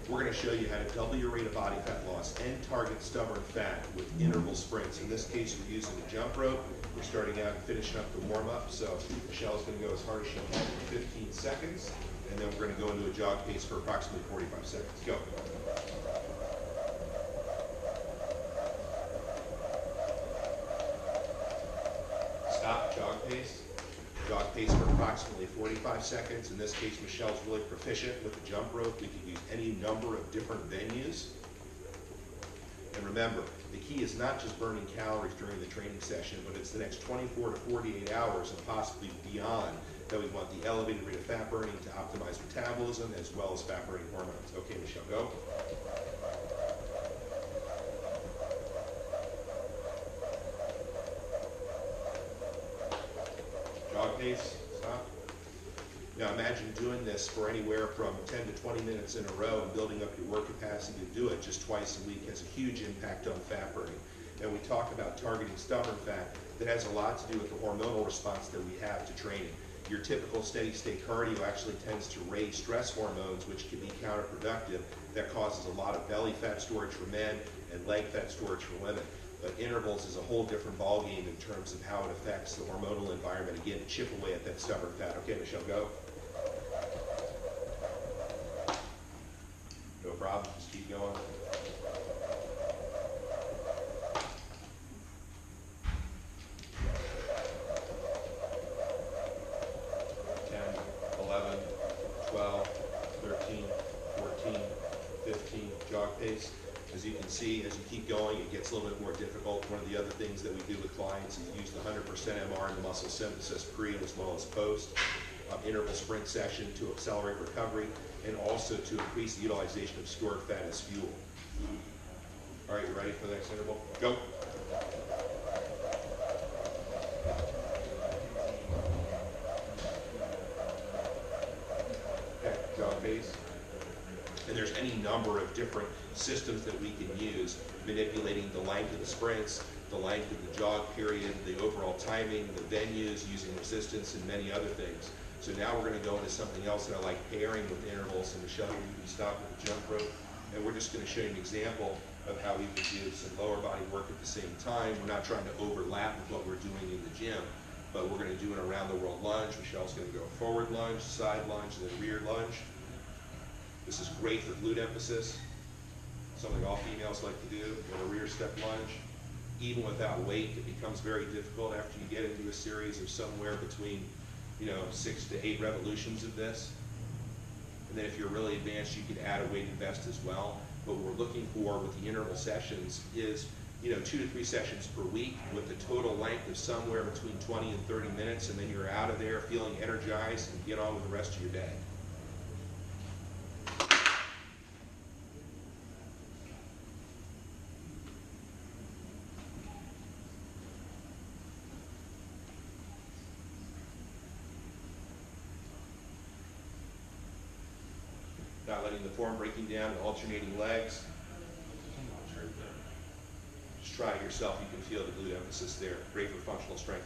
we're going to show you how to double your rate of body fat loss and target stubborn fat with interval sprints. In this case, we're using a jump rope. We're starting out and finishing up the warm-up. So Michelle's going to go as hard as she can for 15 seconds, and then we're going to go into a jog pace for approximately 45 seconds. Go. Stop, jog pace. Jog pace for approximately 45 seconds. In this case, Michelle's really proficient with the jump rope. We can use any number of different venues. And remember, the key is not just burning calories during the training session, but it's the next 24 to 48 hours and possibly beyond that we want the elevated rate of fat burning to optimize metabolism as well as fat burning hormones. Okay, Michelle, go. Jog pace, stop. Now imagine doing this for anywhere from 10 to 20 minutes in a row and building up your work capacity to do it just twice a week has a huge impact on fat burning. And we talk about targeting stubborn fat that has a lot to do with the hormonal response that we have to training. Your typical steady state cardio actually tends to raise stress hormones, which can be counterproductive. That causes a lot of belly fat storage for men and leg fat storage for women. But intervals is a whole different ballgame in terms of how it affects the hormonal environment, again, to chip away at that stubborn fat. Okay, Michelle, go. No problem, just keep going. 10, 11, 12, 13, 14, 15, jog pace. As you can see, as you keep going, it gets a little bit more difficult. One of the other things that we do with clients is use the 100% MR in the muscle synthesis pre as well as post. Interval sprint session to accelerate recovery and also to increase the utilization of stored fat as fuel. All right, you ready for the next interval? Go. Okay, jog pace. And there's any number of different systems that we can use, manipulating the length of the sprints, the length of the jog period, the overall timing, the venues, using resistance, and many other things. So now we're going to go into something else that I like pairing with intervals. And Michelle, you can stop with the jump rope. And we're just going to show you an example of how we can do some lower body work at the same time. We're not trying to overlap with what we're doing in the gym, but we're going to do an around the world lunge. Michelle's going to go forward lunge, side lunge, and then rear lunge. This is great for glute emphasis, something all females like to do, in a rear step lunge. Even without weight, it becomes very difficult after you get into a series of somewhere between 6 to 8 revolutions of this. And then if you're really advanced, you can add a weighted vest as well. But what we're looking for with the interval sessions is 2 to 3 sessions per week with a total length of somewhere between 20 and 30 minutes, and then you're out of there feeling energized and get on with the rest of your day. Not letting the form breaking down and alternating legs. Just try it yourself. You can feel the glute emphasis there. Great for functional strength.